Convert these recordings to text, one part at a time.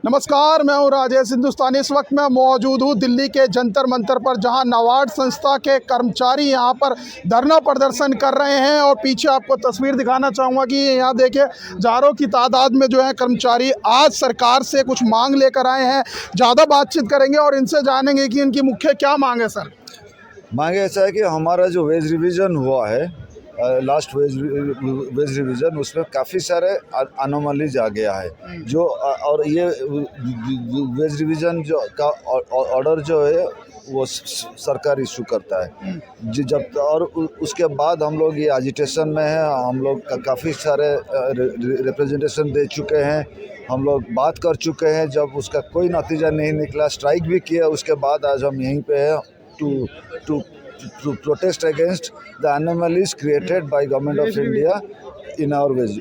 नमस्कार, मैं हूं राजेश हिंदुस्तानी। इस वक्त मैं मौजूद हूं दिल्ली के जंतर मंतर पर, जहां नाबार्ड संस्था के कर्मचारी यहां पर धरना प्रदर्शन कर रहे हैं। और पीछे आपको तस्वीर दिखाना चाहूँगा कि यहां देखिए हज़ारों की तादाद में जो है कर्मचारी आज सरकार से कुछ मांग लेकर आए हैं। ज़्यादा बातचीत करेंगे और इनसे जानेंगे कि इनकी मुख्य क्या मांग है। सर, मांगे ऐसा है कि हमारा जो वेज रिवीजन हुआ है, लास्ट वेज रिवीजन, उसमें काफ़ी सारे अनोमलीज आ गया है जो और ये वेज रिवीजन जो का ऑर्डर जो है वो सरकार इशू करता है। जब और उसके बाद हम लोग ये एजिटेशन में है। हम लोग काफ़ी सारे रिप्रेजेंटेशन दे चुके हैं, हम लोग बात कर चुके हैं। जब उसका कोई नतीजा नहीं निकला, स्ट्राइक भी किया, उसके बाद आज हम यहीं पे हैं to protest against the anomalies created by Government of India in our wage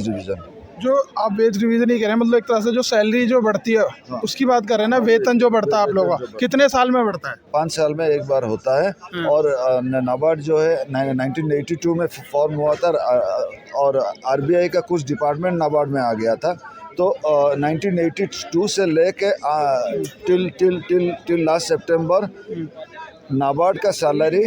division। जो आप वेज रिवीजन ही कह रहे हैं, मतलब एक तरह से जो सैलरी जो बढ़ती है उसकी बात कर रहे हैं ना। वेतन जो बढ़ता है आप लोगों का कितने साल में बढ़ता है? 5 साल में एक बार होता है। और नाबार्ड जो है 1982 में फॉर्म हुआ था और आरबीआई का कुछ डिपार्टमेंट नाबार्ड में आ गया था। तो 1982 से लेके टिल लास्ट सितंबर नाबार्ड का सैलरी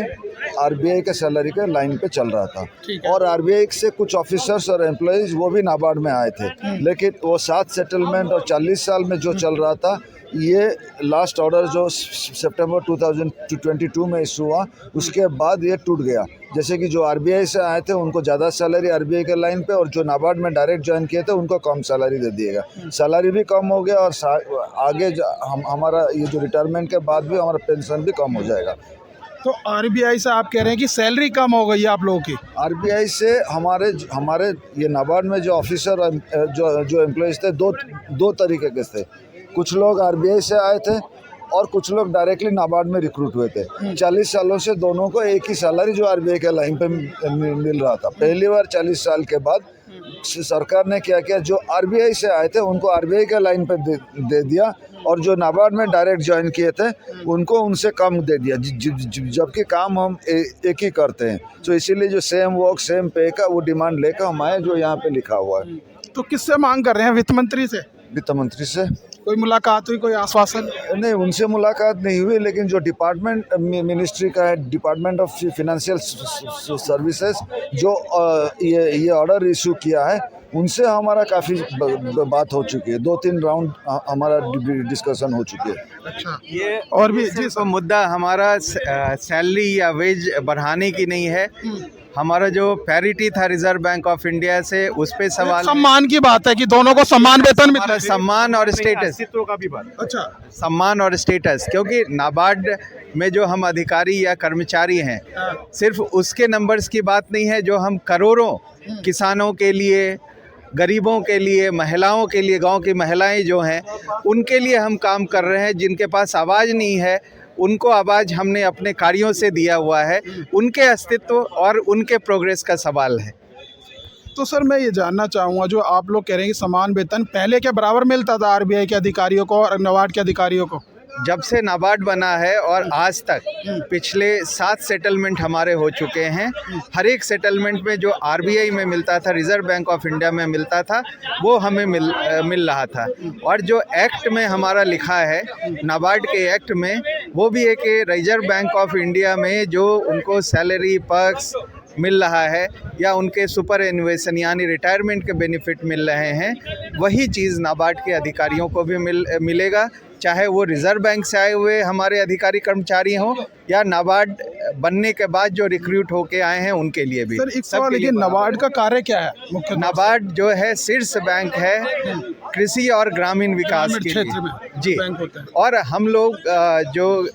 आरबीआई के सैलरी के लाइन पे चल रहा था। और आरबीआई से कुछ ऑफिसर्स और एम्प्लॉइज वो भी नाबार्ड में आए थे, लेकिन वो 7 सेटलमेंट और 40 साल में जो चल रहा था, ये लास्ट ऑर्डर जो सितंबर 2022 में इशू हुआ, उसके बाद ये टूट गया। जैसे कि जो आरबीआई से आए थे उनको ज़्यादा सैलरी आरबीआई के लाइन पे, और जो नाबार्ड में डायरेक्ट ज्वाइन किए थे उनको कम सैलरी दे दिएगा। सैलरी भी कम हो गया और आगे हमारा ये जो रिटायरमेंट के बाद भी हमारा पेंशन भी कम हो जाएगा। तो आरबीआई से आप कह रहे हैं कि सैलरी कम हो गई है आप लोगों की? आरबीआई से हमारे ये नाबार्ड में जो ऑफिसर जो एम्प्लॉइज थे, दो तरीके के थे। कुछ लोग आरबीआई से आए थे और कुछ लोग डायरेक्टली नाबार्ड में रिक्रूट हुए थे। 40 सालों से दोनों को एक ही सैलरी जो आरबीआई के लाइन पे मिल रहा था। पहली बार 40 साल के बाद सरकार ने क्या किया, जो आरबीआई से आए थे उनको आरबीआई के लाइन पे दे दिया, और जो नाबार्ड में डायरेक्ट ज्वाइन किए थे उनको उनसे कम दे दिया, जबकि काम हम एक ही करते हैं। तो इसीलिए जो सेम वर्क सेम पे का वो डिमांड लेकर हम आए, जो यहाँ पे लिखा हुआ है। तो किससे मांग कर रहे हैं? वित्त मंत्री से? वित्त मंत्री से कोई मुलाकात हुई, कोई आश्वासन? नहीं, उनसे मुलाकात नहीं हुई, लेकिन जो डिपार्टमेंट मिनिस्ट्री का है, डिपार्टमेंट ऑफ फाइनेंशियल सर्विसेज, जो ये ऑर्डर इशू किया है, उनसे हमारा काफ़ी बात हो चुकी है। 2-3 राउंड हमारा डिस्कशन हो चुकी है। अच्छा, ये और भी सिर्फ मुद्दा हमारा सैलरी या वेज बढ़ाने की नहीं है। हमारा जो पैरिटी था रिजर्व बैंक ऑफ इंडिया से, उस पे सवाल सम्मान की बात है कि दोनों को समान वेतन मिलना हमारा चाहिए। सम्मान और स्टेटस, अस्तित्व का भी बात। अच्छा, सम्मान और स्टेटस, क्योंकि नाबार्ड में जो हम अधिकारी या कर्मचारी हैं, सिर्फ उसके नंबर्स की बात नहीं है। जो हम करोड़ों किसानों के लिए, गरीबों के लिए, महिलाओं के लिए, गांव की महिलाएं जो हैं उनके लिए हम काम कर रहे हैं। जिनके पास आवाज़ नहीं है उनको आवाज़ हमने अपने कार्यों से दिया हुआ है। उनके अस्तित्व और उनके प्रोग्रेस का सवाल है। तो सर मैं ये जानना चाहूँगा, जो आप लोग कह रहे हैं कि समान वेतन पहले क्या बराबर मिलता था आरबीआई के अधिकारियों को और नाबार्ड के अधिकारियों को? जब से नाबार्ड बना है और आज तक पिछले 7 सेटलमेंट हमारे हो चुके हैं। हर एक सेटलमेंट में जो आरबीआई में मिलता था, रिजर्व बैंक ऑफ इंडिया में मिलता था, वो हमें मिल रहा था। और जो एक्ट में हमारा लिखा है, नाबार्ड के एक्ट में, वो भी है कि रिजर्व बैंक ऑफ इंडिया में जो उनको सैलरी पर्क्स मिल रहा है या उनके सुपर एनुएशन यानी रिटायरमेंट के बेनिफिट मिल रहे हैं, वही चीज़ नाबार्ड के अधिकारियों को भी मिलेगा, चाहे वो रिजर्व बैंक से आए हुए हमारे अधिकारी कर्मचारी हों या नाबार्ड बनने के बाद जो रिक्रूट होके आए हैं उनके लिए भी। सर एक सवाल है कि नाबार्ड का कार्य क्या है मुख्य? नाबार्ड जो है शीर्ष बैंक है कृषि और ग्रामीण विकास के क्षेत्र में लिए। जी, बैंक होता है। और हम लोग जो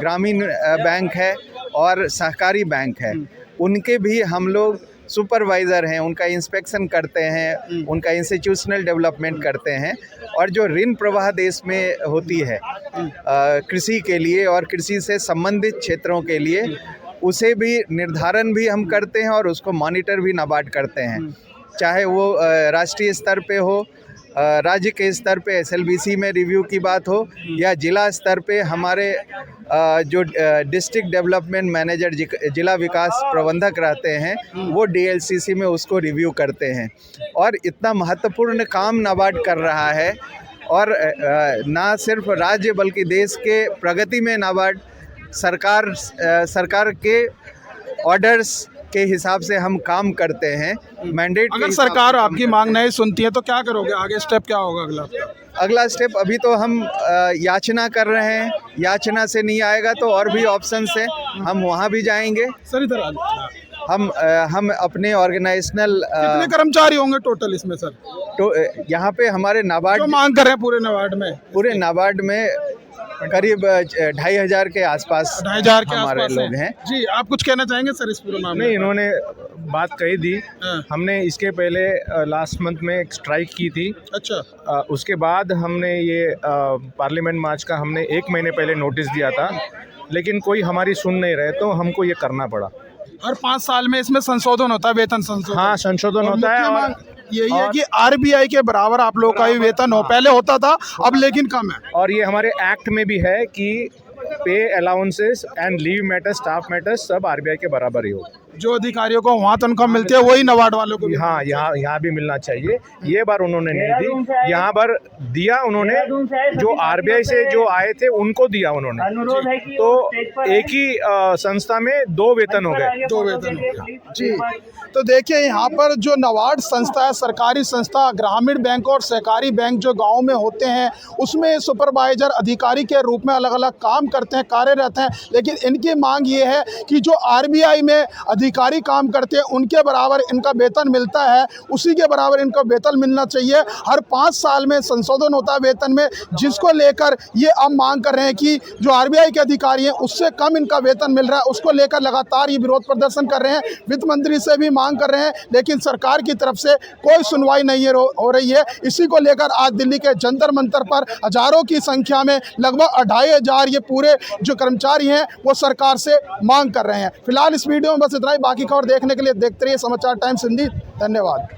ग्रामीण बैंक है और सहकारी बैंक है, उनके भी हम लोग सुपरवाइज़र हैं, उनका इंस्पेक्शन करते हैं, उनका इंस्टीट्यूशनल डेवलपमेंट करते हैं। और जो ऋण प्रवाह देश में होती है कृषि के लिए और कृषि से संबंधित क्षेत्रों के लिए, उसे भी निर्धारण भी हम करते हैं और उसको मॉनिटर भी नाबार्ड करते हैं। चाहे वो राष्ट्रीय स्तर पे हो, राज्य के स्तर पे SLBC में रिव्यू की बात हो, या जिला स्तर पे हमारे जो डिस्ट्रिक्ट डेवलपमेंट मैनेजर जिला विकास प्रबंधक रहते हैं वो DLCC में उसको रिव्यू करते हैं। और इतना महत्वपूर्ण काम नाबार्ड कर रहा है, और ना सिर्फ राज्य बल्कि देश के प्रगति में नाबार्ड सरकार के ऑर्डर्स के हिसाब से हम काम करते हैं। मैंडेट अगर सरकार आपकी मांग नहीं सुनती है तो क्या करोगे, आगे स्टेप क्या होगा अगला? अगला स्टेप अभी तो हम याचना कर रहे हैं, याचना से नहीं आएगा तो और भी ऑप्शंस हैं, हम वहाँ भी जाएंगे। सर इधर आ जाओ। हम अपने ऑर्गेनाइजेशनल कितने कर्मचारी होंगे टोटल इसमें सर? तो यहाँ पे हमारे नाबार्ड जो मांग कर रहे हैं पूरे नाबार्ड में करीब 2500 के आसपास 2500 के हमारे आसपास लोग हैं। जी, आप कुछ कहना चाहेंगे सर इस पूरे मामले? नहीं, इन्होंने बात कही दी। हाँ। हमने इसके पहले लास्ट मंथ में एक स्ट्राइक की थी। अच्छा। उसके बाद हमने ये पार्लियामेंट मार्च का हमने 1 महीने पहले नोटिस दिया था, लेकिन कोई हमारी सुन नहीं रहे, तो हमको ये करना पड़ा। हर 5 साल में इसमें संशोधन होता है, वेतन संशोधन। हाँ, संशोधन होता है। और यही है कि RBI के बराबर आप लोग का भी वेतन हो, पहले होता था अब लेकिन कम है। और ये हमारे एक्ट में भी है कि पे allowances and leave matters, staff matters सब RBI के बराबर ही हो। जो अधिकारियों को वहाँ तनख्वाह मिलती है वही नाबार्ड वालों को भी। हाँ, यहाँ भी मिलना चाहिए। ये बार उन्होंने नहीं दी, यहाँ पर दिया उन्होंने, जो RBI से जो आए थे उनको दिया उन्होंने। तो एक ही संस्था में 2 वेतन हो गए। 2 वेतन जी। तो देखिए यहाँ पर जो नाबार्ड संस्था है, सरकारी संस्था, ग्रामीण बैंक और सहकारी बैंक जो गाँव में होते हैं उसमें सुपरवाइजर अधिकारी के रूप में अलग अलग काम करते हैं, कार्यरत हैं। लेकिन इनकी मांग ये है कि जो RBI में अधिकारी काम करते हैं उनके बराबर इनका वेतन मिलता है, उसी के बराबर इनका वेतन मिलना चाहिए। हर 5 साल में संशोधन होता है वेतन में, जिसको लेकर ये अब मांग कर रहे हैं कि जो RBI के अधिकारी हैं उससे कम इनका वेतन मिल रहा है, उसको लेकर लगातार ये विरोध प्रदर्शन कर रहे हैं। वित्त मंत्री से भी मांग कर रहे हैं, लेकिन सरकार की तरफ से कोई सुनवाई नहीं हो रही है। इसी को लेकर आज दिल्ली के जंतर मंतर पर हजारों की संख्या में लगभग 2500 ये पूरे जो कर्मचारी हैं वो सरकार से मांग कर रहे हैं। फिलहाल इस वीडियो में बस इतना ही। बाकी खबर देखने के लिए देखते रहिए समाचार टाइम्स हिंदी। धन्यवाद।